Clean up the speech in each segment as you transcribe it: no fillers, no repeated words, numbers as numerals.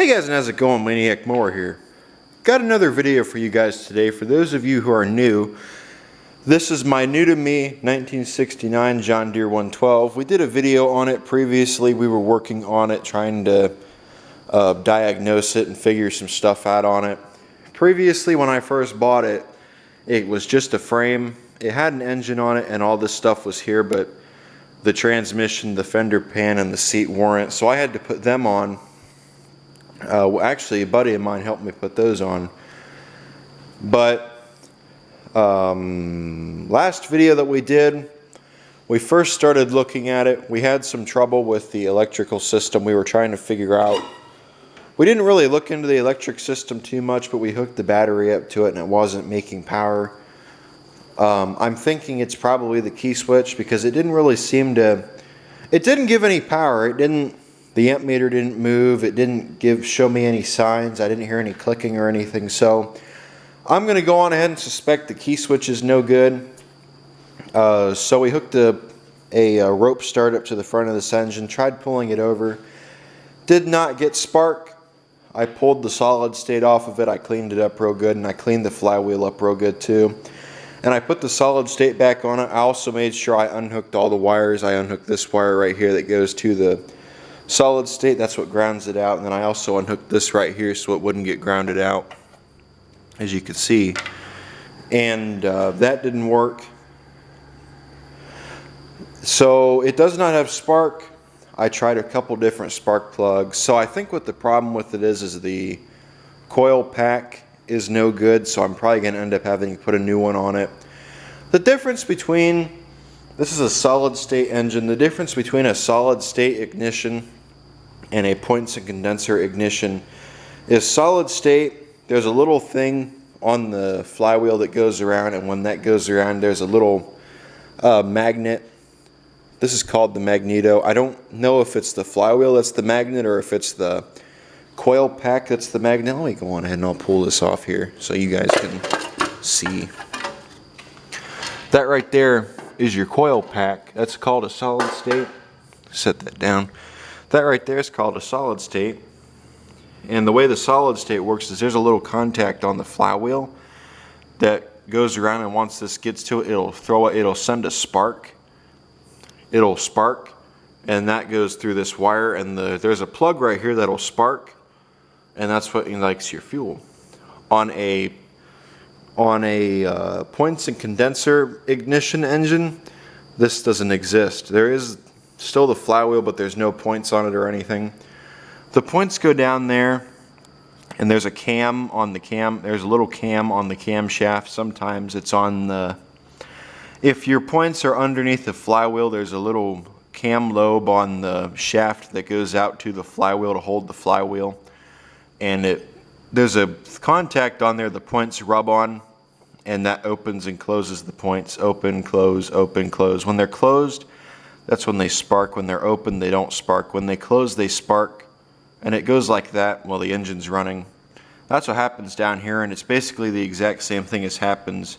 Hey guys, and how's it going? Maniac Mower here. Got another video for you guys today. For those of you who are new, this is my new to me 1969 John Deere 112. We did a video on it previously. We were working on it, trying to diagnose it and figure some stuff out on it. Previously, when I first bought it, it was just a frame. It had an engine on it and all this stuff was here, but the transmission, the fender pan, and the seat weren't, so I had to put them on. Actually, a buddy of mine helped me put those on. But last video that we did, we first started looking at it. We had some trouble with the electrical system. We were trying to figure out. We didn't really look into the electric system too much, but we hooked the battery up to it and it wasn't making power. I'm thinking it's probably the key switch because it didn't really seem to. It didn't give any power. It didn't. The amp meter didn't move. It didn't show me any signs. I didn't hear any clicking or anything. So I'm going to go on ahead and suspect the key switch is no good. So we hooked a rope start up to the front of this engine, tried pulling it over. Did not get spark. I pulled the solid state off of it. I cleaned it up real good, and I cleaned the flywheel up real good too. And I put the solid state back on it. I also made sure I unhooked all the wires. I unhooked this wire right here that goes to the solid state. That's what grounds it out. And then I also unhooked this right here so it wouldn't get grounded out, as you can see. And that didn't work. So it does not have spark. I tried a couple different spark plugs. So I think what the problem with it is the coil pack is no good. So I'm probably going to end up having to put a new one on it. The difference between, this is a solid state engine, the difference between a solid state ignition and a points and condenser ignition is solid state, there's a little thing on the flywheel that goes around, and when that goes around there's a little magnet. This is called the magneto. I don't know if it's the flywheel that's the magnet or if it's the coil pack that's the magnet. Let me go on ahead and I'll pull this off here so you guys can see. That right there is your coil pack. That's called a solid state. Set that down. That right there is called a solid state. And the way the solid state works is there's a little contact on the flywheel that goes around, and once this gets to it, it'll send a spark. It'll spark, and that goes through this wire, and there's a plug right here that'll spark, and that's what likes your fuel. On a points and condenser ignition engine, this doesn't exist. There is still the flywheel, but there's no points on it or anything. The points go down there, and there's a cam on the cam. There's a little cam on the camshaft. Sometimes it's on the, if your points are underneath the flywheel, there's a little cam lobe on the shaft that goes out to the flywheel to hold the flywheel. And there's a contact on there the points rub on, and that opens and closes the points. Open, close, open, close. When they're closed, that's when they spark. When they're open, they don't spark. When they close, they spark. And it goes like that while the engine's running. That's what happens down here, and it's basically the exact same thing as happens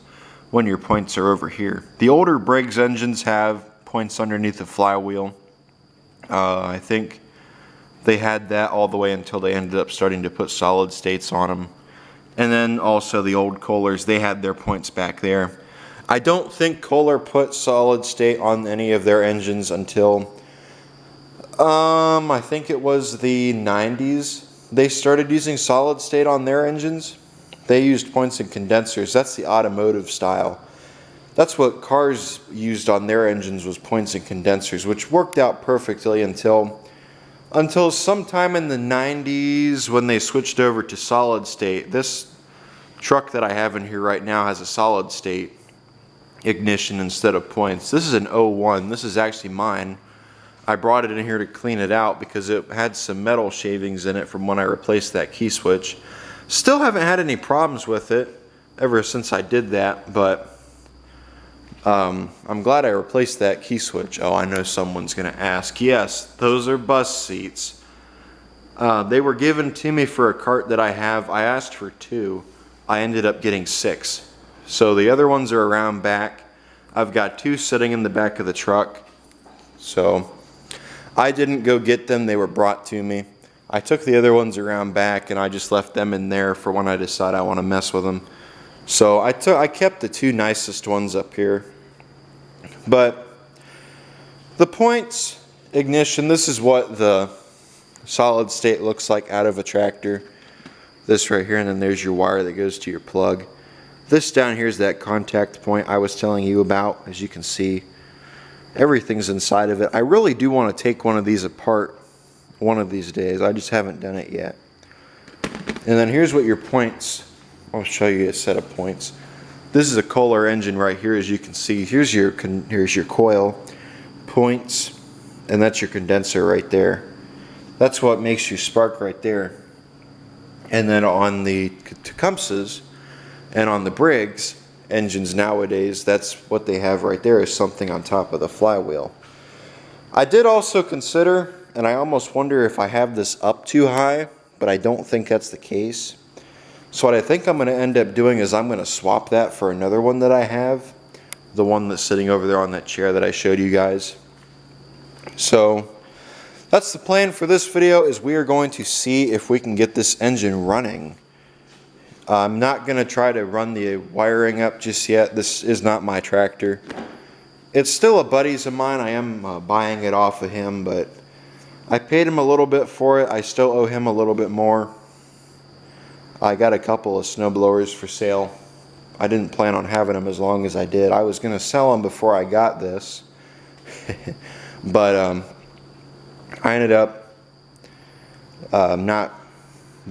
when your points are over here. The older Briggs engines have points underneath the flywheel. I think they had that all the way until they ended up starting to put solid states on them. And then also the old Kohlers, they had their points back there. I don't think Kohler put solid state on any of their engines until I think it was the 90s. They started using solid state on their engines. They used points and condensers. That's the automotive style. That's what cars used on their engines, was points and condensers, which worked out perfectly until sometime in the 90s when they switched over to solid state. This truck that I have in here right now has a solid state ignition instead of points. This is an 01. This is actually mine. I brought it in here to clean it out because it had some metal shavings in it from when I replaced that key switch. Still haven't had any problems with it ever since I did that, but I'm glad I replaced that key switch. Oh, I know someone's going to ask. Yes, those are bus seats. They were given to me for a cart that I have. I asked for 2. I ended up getting 6. So the other ones are around back. I've got 2 sitting in the back of the truck. So I didn't go get them. They were brought to me. I took the other ones around back and I just left them in there for when I decide I want to mess with them. So I kept the two nicest ones up here. But the points, ignition, this is what the solid state looks like out of a tractor. This right here, and then there's your wire that goes to your plug. This down here is that contact point I was telling you about. As you can see, everything's inside of it. I really do want to take one of these apart one of these days. I just haven't done it yet. And then here's what your points, I'll show you a set of points. This is a Kohler engine right here, as you can see. Here's your coil, points, and that's your condenser right there. That's what makes you spark right there. And then on the Tecumsehs and on the Briggs engines nowadays, that's what they have right there, is something on top of the flywheel. I did also consider, and I almost wonder if I have this up too high, but I don't think that's the case. So what I think I'm going to end up doing is I'm going to swap that for another one that I have, the one that's sitting over there on that chair that I showed you guys. So that's the plan for this video, is we are going to see if we can get this engine running. I'm not going to try to run the wiring up just yet. This is not my tractor. It's still a buddy's of mine. I am buying it off of him, but I paid him a little bit for it. I still owe him a little bit more. I got a couple of snowblowers for sale. I didn't plan on having them as long as I did. I was going to sell them before I got this. But I ended up not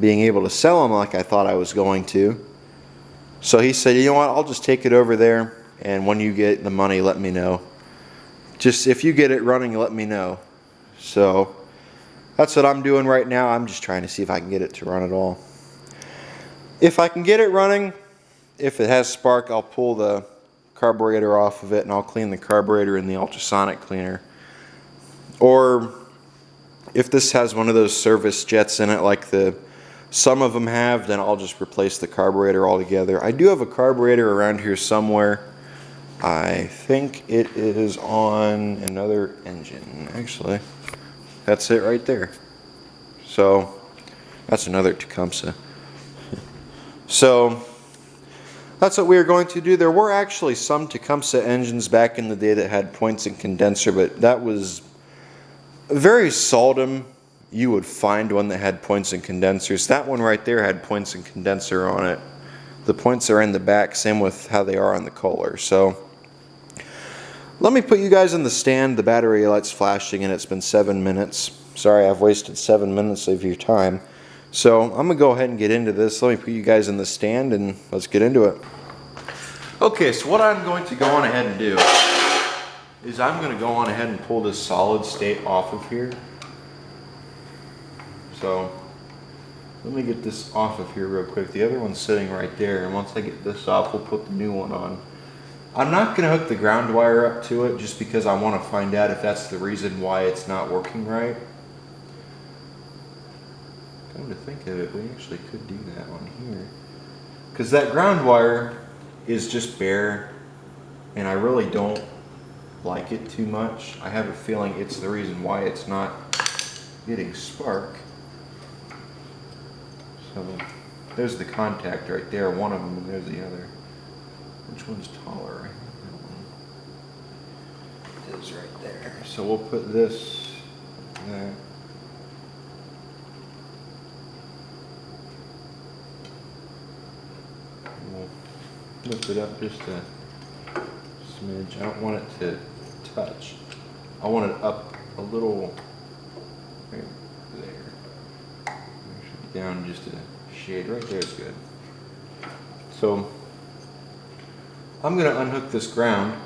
being able to sell them like I thought I was going to. So he said, you know what, I'll just take it over there, and when you get the money, let me know. Just if you get it running, let me know. So that's what I'm doing right now. I'm just trying to see if I can get it to run at all. If I can get it running, if it has spark, I'll pull the carburetor off of it and I'll clean the carburetor in the ultrasonic cleaner. Or if this has one of those service jets in it like some of them have, then I'll just replace the carburetor altogether. I do have a carburetor around here somewhere. I think it is on another engine, actually. That's it right there. So that's another Tecumseh. So that's what we are going to do. There were actually some Tecumseh engines back in the day that had points and condenser, but that was very seldom you would find one that had points and condensers. That one right there had points and condenser on it. The points are in the back, same with how they are on the Kohler. So let me put you guys in the stand. The battery light's flashing and it's been 7 minutes. Sorry, I've wasted 7 minutes of your time. So I'm going to go ahead and get into this. Let me put you guys in the stand and let's get into it. Okay, so what I'm going to go on ahead and do is I'm going to go on ahead and pull this solid state off of here. So let me get this off of here real quick. The other one's sitting right there, and once I get this off, we'll put the new one on. I'm not going to hook the ground wire up to it just because I want to find out if that's the reason why it's not working right. Come to think of it, we actually could do that on here. Because that ground wire is just bare, and I really don't like it too much. I have a feeling it's the reason why it's not getting spark. So there's the contact right there, one of them, and there's the other. Which one's taller? That one is right there. So we'll put this, that. We'll lift it up just a smidge. I don't want it to touch. I want it up a little right there. Down just a shade. Right there is good. So I'm going to unhook this ground.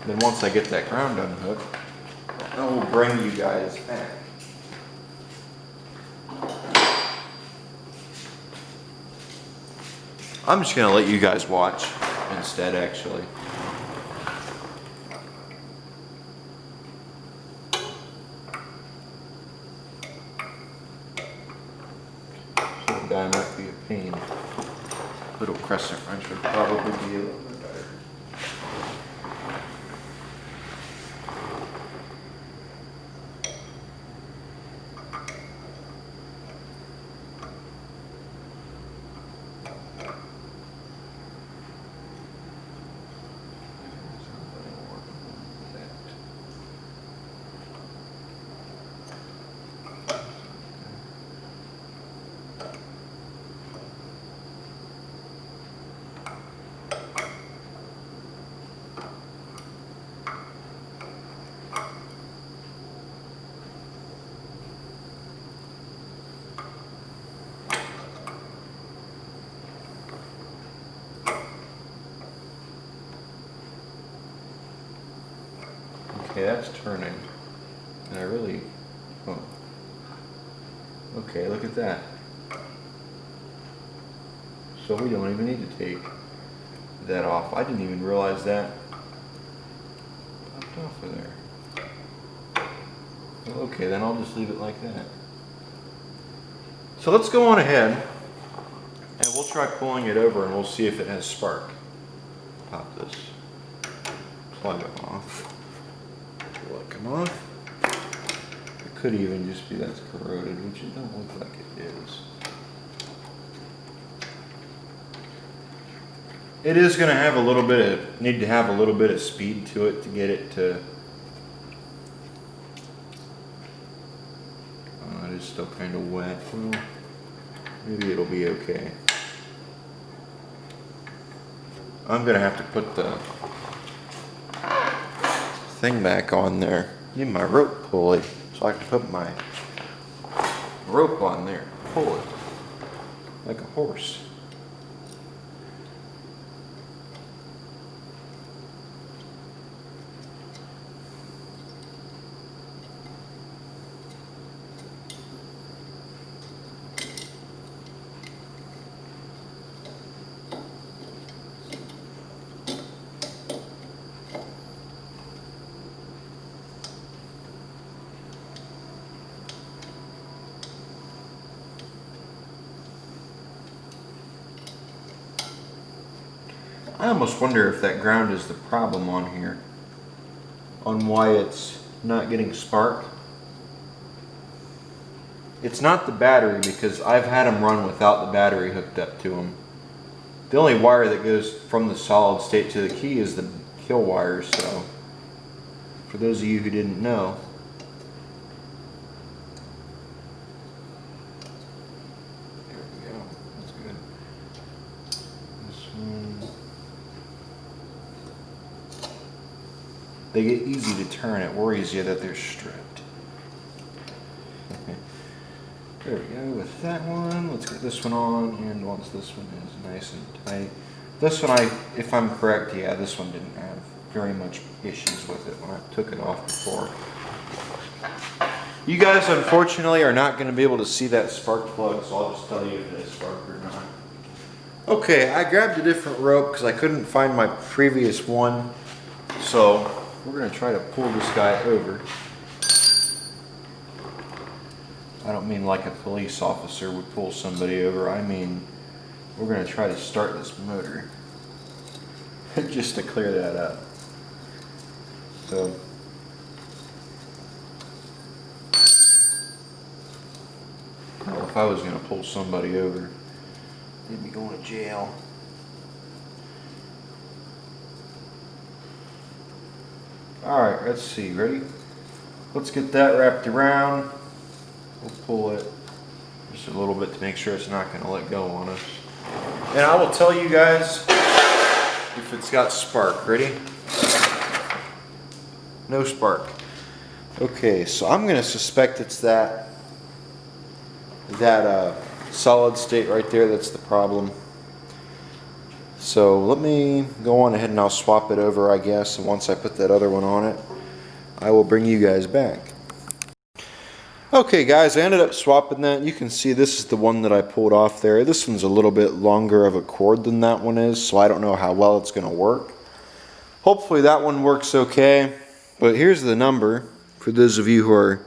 Then once I get that ground unhooked, I will bring you guys back. I'm just going to let you guys watch instead, actually. Some guy might be a pain. Little crescent wrench would probably be a little bit better. Okay, that's turning. And I really, oh. Okay, look at that. So we don't even need to take that off. I didn't even realize that popped off of there. Okay, then I'll just leave it like that. So let's go on ahead and we'll try pulling it over and we'll see if it has spark. Pop this plug off. Plug them off. It could even just be that's corroded, which it don't look like it is. It is going to have a little bit of, need to have a little bit of speed to it to get it to, it is still kind of wet. Well, maybe it'll be okay. I'm going to have to put the thing back on there. Need my rope pulley so I can put my rope on there. Pull it like a horse. I almost wonder if that ground is the problem on here, on why it's not getting spark. It's not the battery, because I've had them run without the battery hooked up to them. The only wire that goes from the solid state to the key is the kill wire, so for those of you who didn't know. There we go, that's good. This one. They get easy to turn. It worries you that they're stripped. There we go with that one. Let's get this one on, and once this one is nice and tight. This one, if I'm correct, yeah, this one didn't have very much issues with it when I took it off before. You guys, unfortunately, are not going to be able to see that spark plug, so I'll just tell you if it is spark or not. Okay, I grabbed a different rope because I couldn't find my previous one, so we're going to try to pull this guy over. I don't mean like a police officer would pull somebody over. I mean, we're going to try to start this motor. Just to clear that up. So, well, if I was going to pull somebody over, they'd be going to jail. Alright, let's see, ready? Let's get that wrapped around. We'll pull it just a little bit to make sure it's not going to let go on us. And I will tell you guys if it's got spark. Ready? No spark. Okay, so I'm going to suspect it's that solid state right there that's the problem. So let me go on ahead and I'll swap it over, I guess, and once I put that other one on it, I will bring you guys back. Okay guys, I ended up swapping that. You can see this is the one that I pulled off there. This one's a little bit longer of a cord than that one is, so I don't know how well it's going to work. Hopefully that one works okay, but here's the number for those of you who are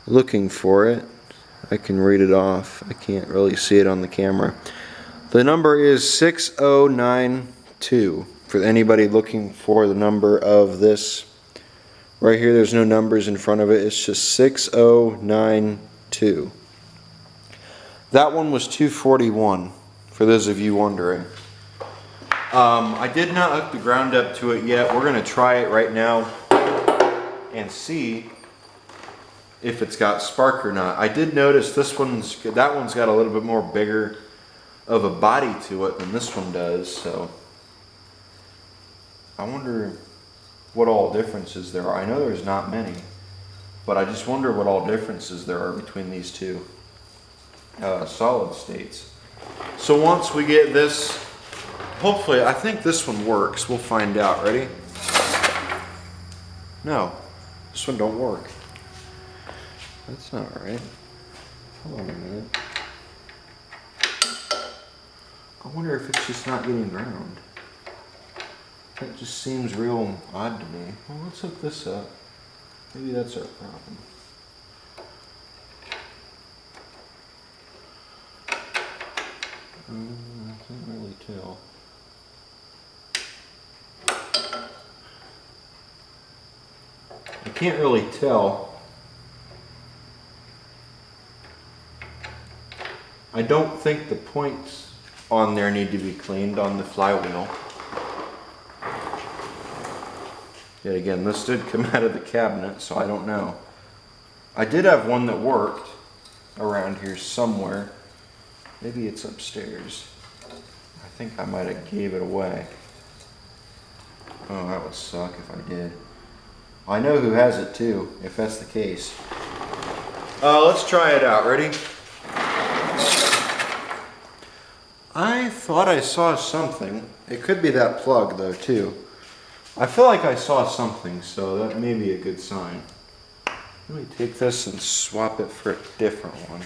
looking for it. I can read it off. I can't really see it on the camera. The number is 6092 for anybody looking for the number of this. Right here, there's no numbers in front of it. It's just 6092. That one was $241, for those of you wondering. I did not hook the ground up to it yet. We're going to try it right now and see if it's got spark or not. I did notice that one's got a little bit more bigger of a body to it than this one does, so I wonder what all differences there are. I know there's not many, but I just wonder what all differences there are between these two solid states. So once we get this, hopefully, I think this one works. We'll find out. Ready? No, this one don't work. That's not right. Hold on a minute. I wonder if it's just not getting ground. That just seems real odd to me. Well, let's hook this up. Maybe that's our problem. I can't really tell. I can't really tell. I don't think the points on there need to be cleaned on the flywheel. Yet again, this did come out of the cabinet, so I don't know. I did have one that worked around here somewhere. Maybe it's upstairs. I think I might have gave it away. Oh, that would suck if I did. I know who has it too, if that's the case. Let's try it out. Ready? I thought I saw something. It could be that plug though too. I feel like I saw something, so that may be a good sign. Let me take this and swap it for a different one.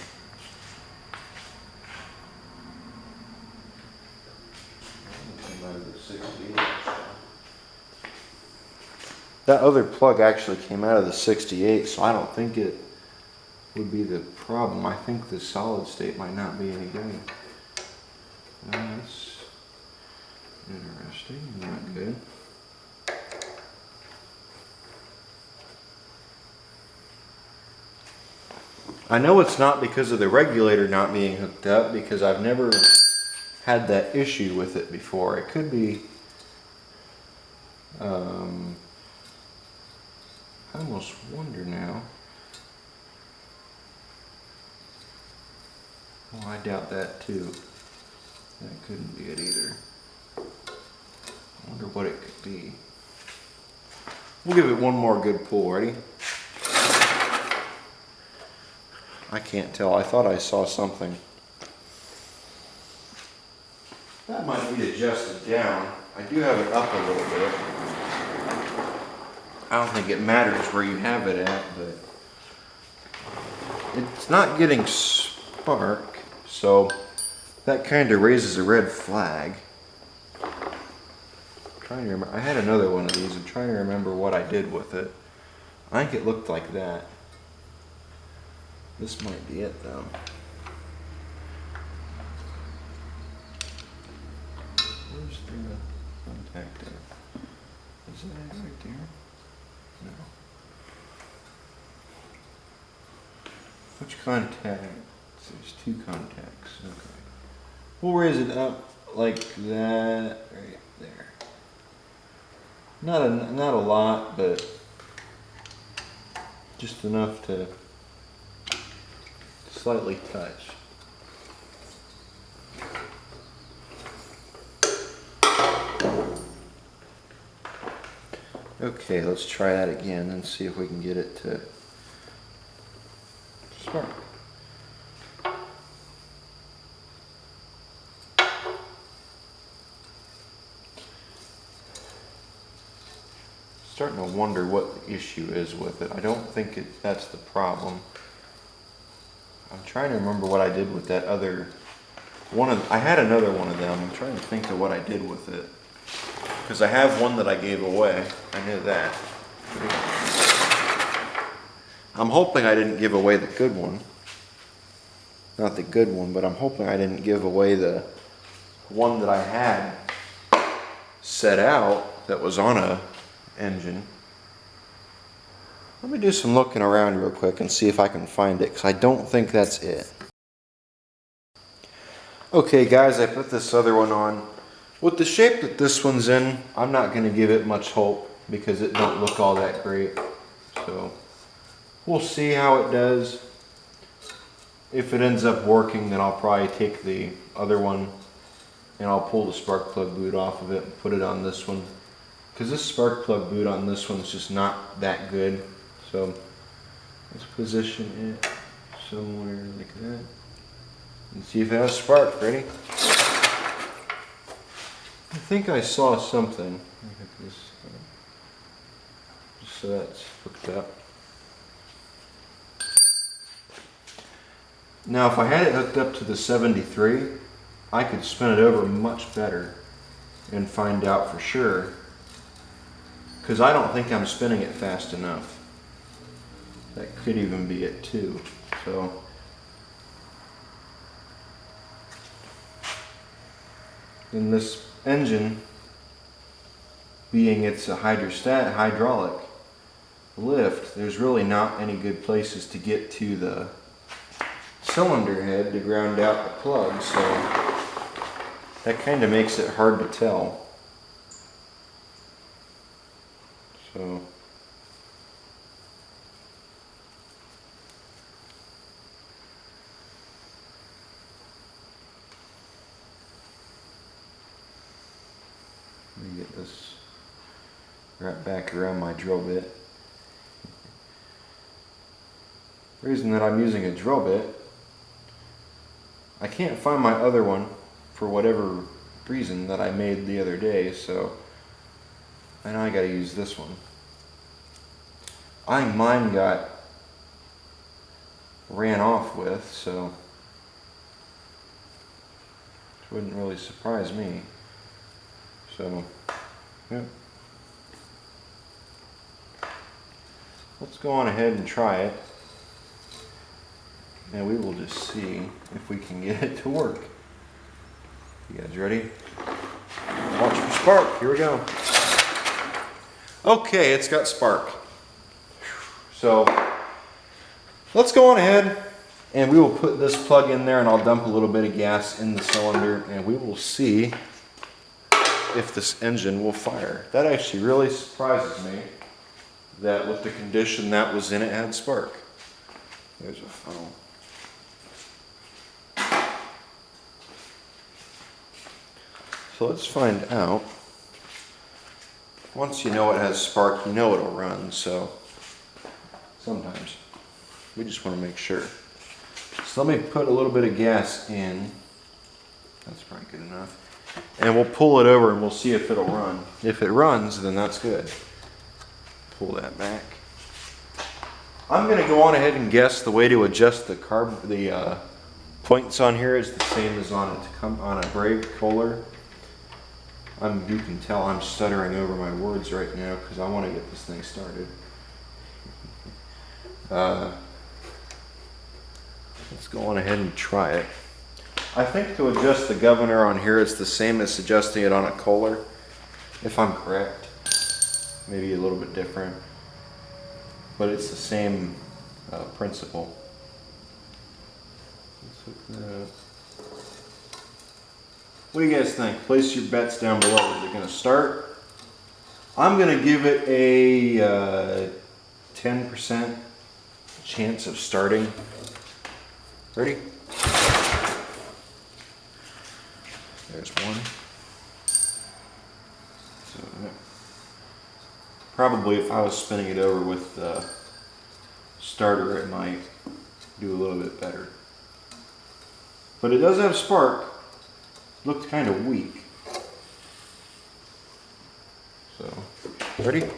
That other plug actually came out of the 68, so I don't think it would be the problem. I think the solid state might not be any good. That's interesting, not good. I know it's not because of the regulator not being hooked up, because I've never had that issue with it before. It could be I almost wonder now. Oh, I doubt that too. That couldn't be it either. I wonder what it could be. We'll give it one more good pull. Ready? I can't tell. I thought I saw something. That might be adjusted down. I do have it up a little bit. I don't think it matters where you have it at, but it's not getting spark, so that kind of raises a red flag. I'm trying to remember. I had another one of these. I'm trying to remember what I did with it. I think it looked like that. This might be it though. Where's the contact at? Is that right there? No. Which contact? There's two contacts. Okay. We'll raise it up like that right there. Not a lot, but just enough to slightly touch. Okay, let's try that again and see if we can get it to spark. Starting to wonder what the issue is with it. I don't think that's the problem. I'm trying to remember what I did with that other one. I had another one of them. I'm trying to think of what I did with it. Because I have one that I gave away. I knew that. I'm hoping I didn't give away the good one. Not the good one, but I'm hoping I didn't give away the one that I had set out that was on a engine. Let me do some looking around real quick and see if I can find it, because I don't think that's it. Okay guys, I put this other one on. With the shape that this one's in, I'm not going to give it much hope because it don't look all that great. So we'll see how it does. If it ends up working, then I'll probably take the other one and I'll pull the spark plug boot off of it and put it on this one. Because this spark plug boot on this one is just not that good. So let's position it somewhere like that and see if it has spark. Ready? I think I saw something. Just so that's hooked up. Now if I had it hooked up to the 73, I could spin it over much better and find out for sure, because I don't think I'm spinning it fast enough. That could even be it too. So in this engine, being it's a hydraulic lift, there's really not any good places to get to the cylinder head to ground out the plug, so that kind of makes it hard to tell. So let me get this wrapped back around my drill bit. The reason that I'm using a drill bit, I can't find my other one for whatever reason that I made the other day, so I know I gotta use this one. I think mine got ran off with, so it wouldn't really surprise me. So, yeah. Let's go on ahead and try it, and we will just see if we can get it to work. You guys ready? Watch for spark. Here we go. Okay, it's got spark. So let's go on ahead and we will put this plug in there, and I'll dump a little bit of gas in the cylinder, and we will see if this engine will fire. That actually really surprises me that with the condition that was in it had spark. There's a funnel. So let's find out. Once you know it has spark, you know it'll run, so sometimes we just want to make sure. So let me put a little bit of gas in. That's probably good enough. And we'll pull it over and we'll see if it'll run. If it runs, then that's good. Pull that back. I'm going to go on ahead and guess the way to adjust the points on here is the same as on a brake Kohler. You can tell I'm stuttering over my words right now because I want to get this thing started. Let's go on ahead and try it. I think to adjust the governor on here, it's the same as adjusting it on a Kohler, if I'm correct. Maybe a little bit different, but it's the same principle. Let's hook that up. What do you guys think? Place your bets down below. Is it going to start? I'm going to give it a 10% chance of starting. Ready? There's one. So, probably if I was spinning it over with the starter, it might do a little bit better. But it does have spark. Looked kind of weak. So, ready?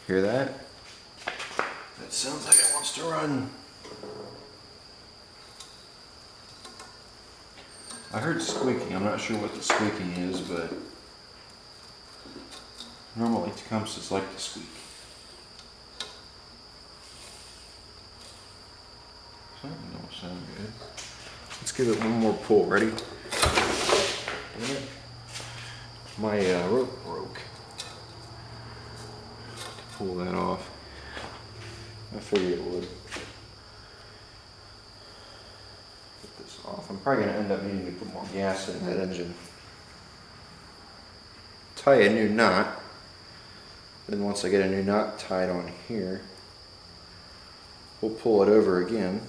Hear that? That sounds like it wants to run. I heard squeaking. I'm not sure what the squeaking is, but normally Tecumsehs like to squeak. Something don't sound good. Let's give it one more pull. Ready? My rope broke. To pull that off. I figured it would. Get this off. I'm probably going to end up needing to put more gas in that engine. Tie a new knot. Then once I get a new knot tied on here, we'll pull it over again.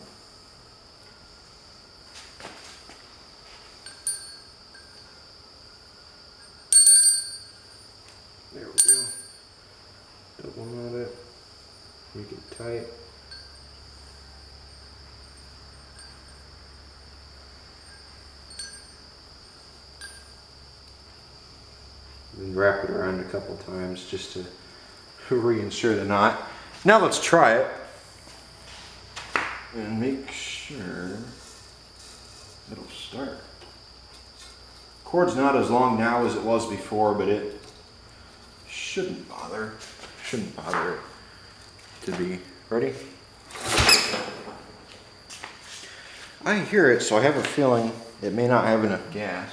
There we go. Double knot it. Make it tight. and wrap it around a couple times just to reinsure the knot. Now let's try it and make sure it'll start. Cord's not as long now as it was before, but it shouldn't bother it to be. Ready? I hear it, so I have a feeling it may not have enough gas.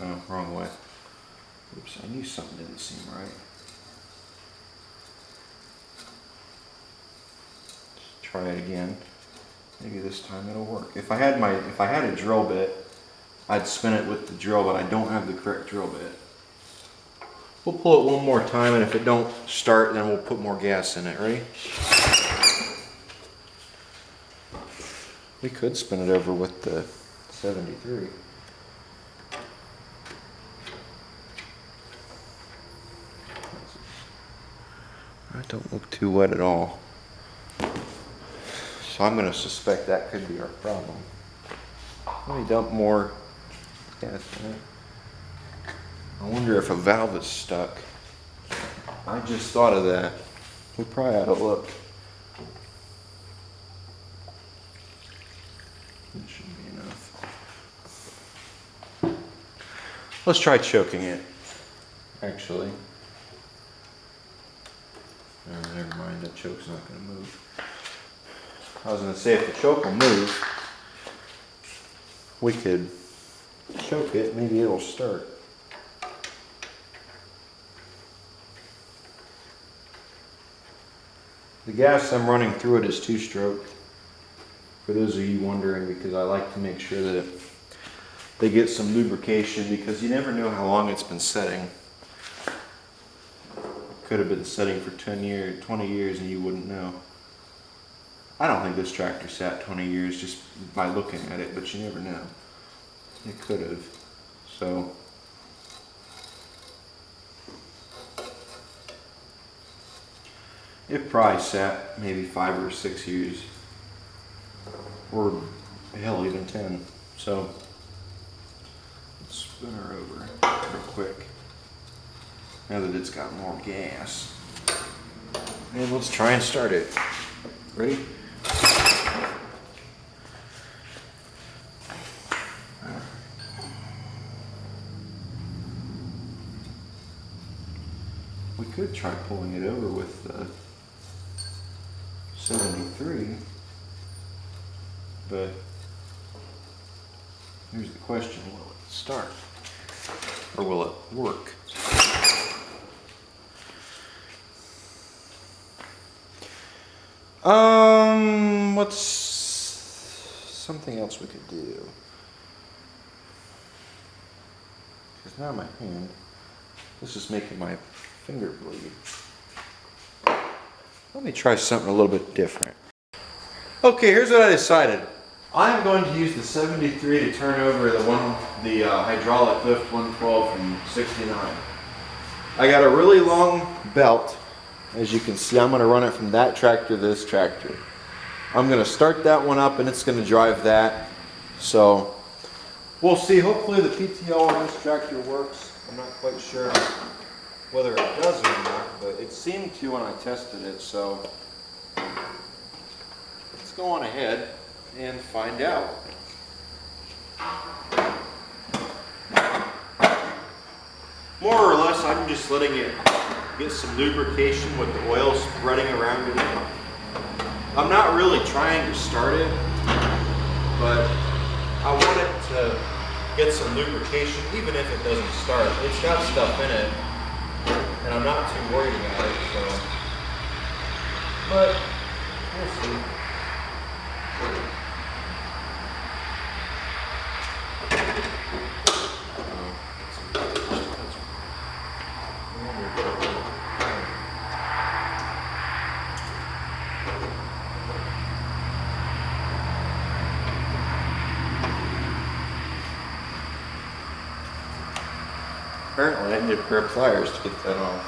Oh, wrong way. Oops, I knew something didn't seem right. Let's try it again. Maybe this time it'll work. If I had a drill bit, I'd spin it with the drill, but I don't have the correct drill bit. We'll pull it one more time, and if it don't start, then we'll put more gas in it. Ready? We could spin it over with the 73. That don't look too wet at all. So I'm going to suspect that could be our problem. Let me dump more gas in it. I wonder if a valve is stuck. I just thought of that. We probably ought to look. It shouldn't be enough. Let's try choking it, actually. Oh, never mind, that choke's not going to move. I was going to say if the choke will move, we could choke it, maybe it'll start. The gas I'm running through it is 2-stroke. For those of you wondering, because I like to make sure that they get some lubrication, because you never know how long it's been setting. Could have been setting for 10 years, 20 years, and you wouldn't know. I don't think this tractor sat 20 years just by looking at it, but you never know. It could have. So it probably sat maybe 5 or 6 years, or hell, even 10. So let's spin her over real quick. Now that it's got more gas, and let's try and start it. Ready? We could try pulling it over with the 73, but here's the question: will it start, or will it work? What's something else we could do? Because now my hand, this is making my finger bleed. Let me try something a little bit different. Okay, here's what I decided. I'm going to use the 73 to turn over the hydraulic lift 112 from 69. I got a really long belt. As you can see, I'm going to run it from that tractor to this tractor. I'm going to start that one up and it's going to drive that. So we'll see. Hopefully the PTO on this tractor works. I'm not quite sure whether it does or not, but it seemed to when I tested it. So let's go on ahead and find out. More or less, I'm just letting it get some lubrication with the oil spreading around it. I'm not really trying to start it, but I want it to get some lubrication even if it doesn't start. It's got stuff in it, and I'm not too worried about it, so. But we'll see. Apparently I need a pair of pliers to get that off.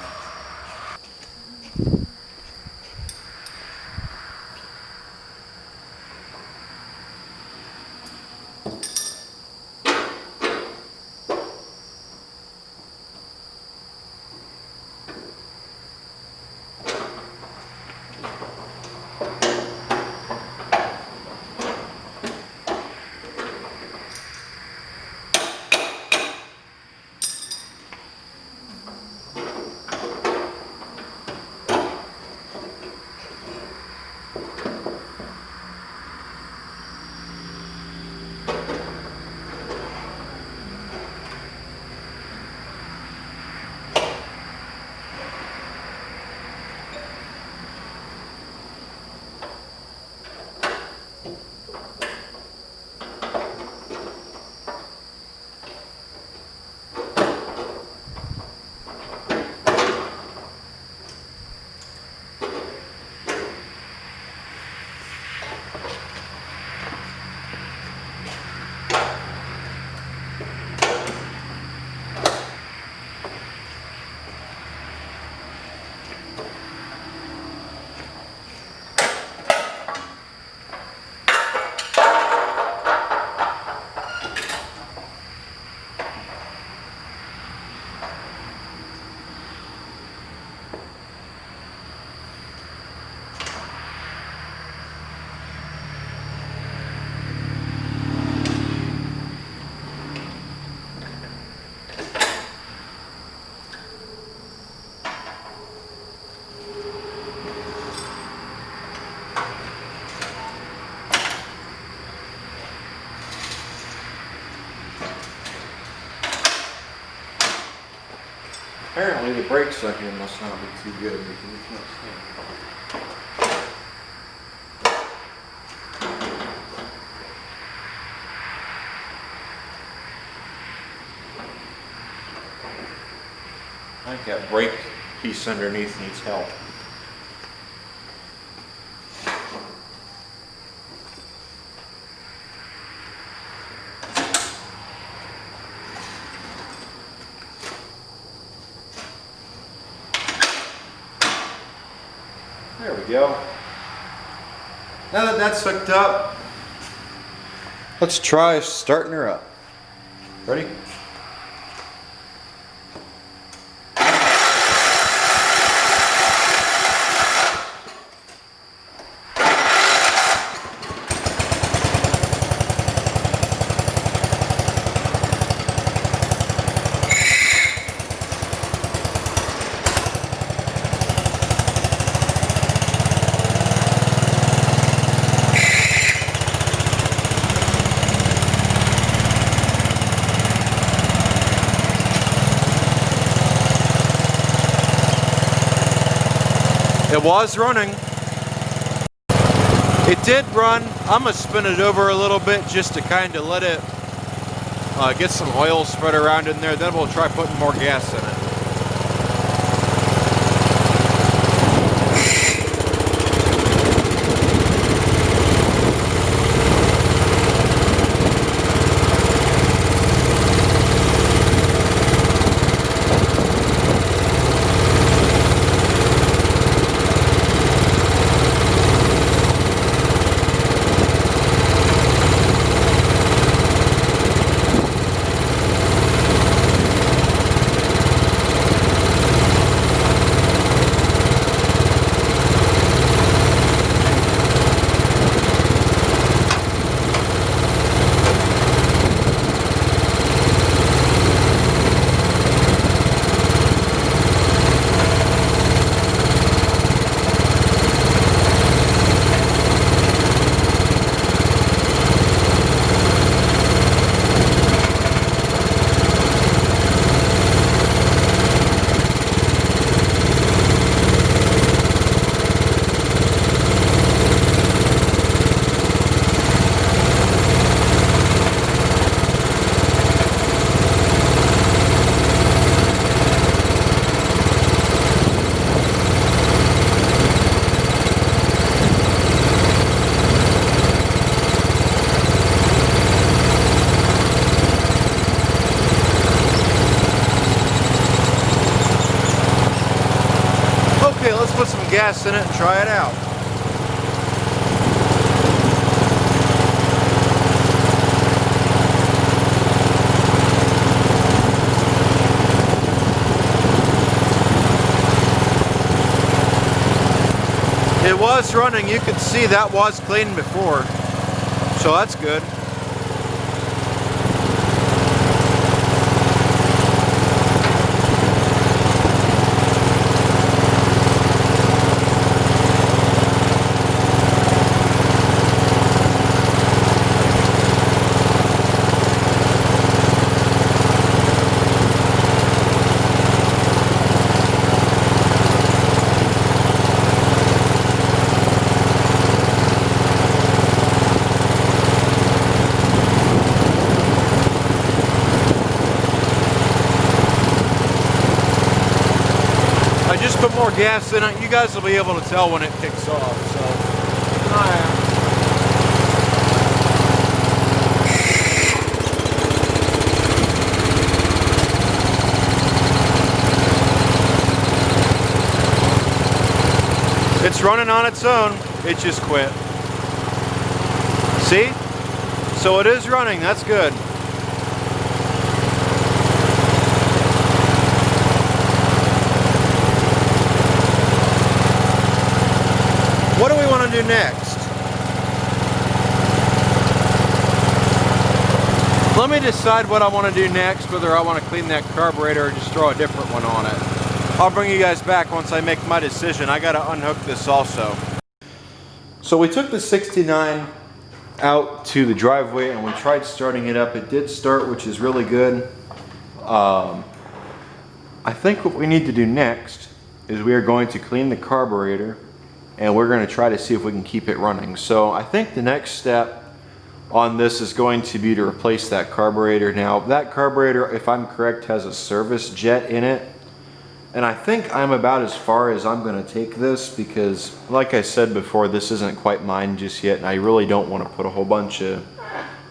Apparently the brakes on here must not be too good because it's not standing. I think that brake piece underneath needs help. There we go. Now that that's hooked up, let's try starting her up. Ready? It was running. It did run. I'm going to spin it over a little bit just to kind of let it get some oil spread around in there. Then we'll try putting more gas in it. Okay, let's put some gas in it and try it out. It was running. You could see that was clean before, so that's good. I just put more gas in it. You guys will be able to tell when it kicks off. So, running on its own. It just quit. See? So it is running, that's good. What do we want to do next? Let me decide what I want to do next, whether I want to clean that carburetor or just throw a different one on it. I'll bring you guys back once I make my decision. I got to unhook this also. So we took the 69 out to the driveway and we tried starting it up. It did start, which is really good. I think what we need to do next is we are going to clean the carburetor and we're going to try to see if we can keep it running. So I think the next step on this is going to be to replace that carburetor. Now that carburetor, if I'm correct, has a service jet in it. And I think I'm about as far as I'm going to take this because, like I said before, this isn't quite mine just yet, and I really don't want to put a whole bunch of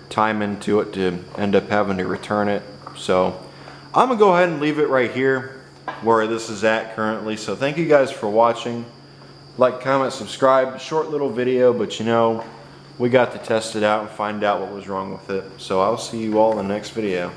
time into it to end up having to return it. So I'm going to go ahead and leave it right here where this is at currently. So thank you guys for watching. Like, comment, subscribe. Short little video, but you know, we got to test it out and find out what was wrong with it. So I'll see you all in the next video.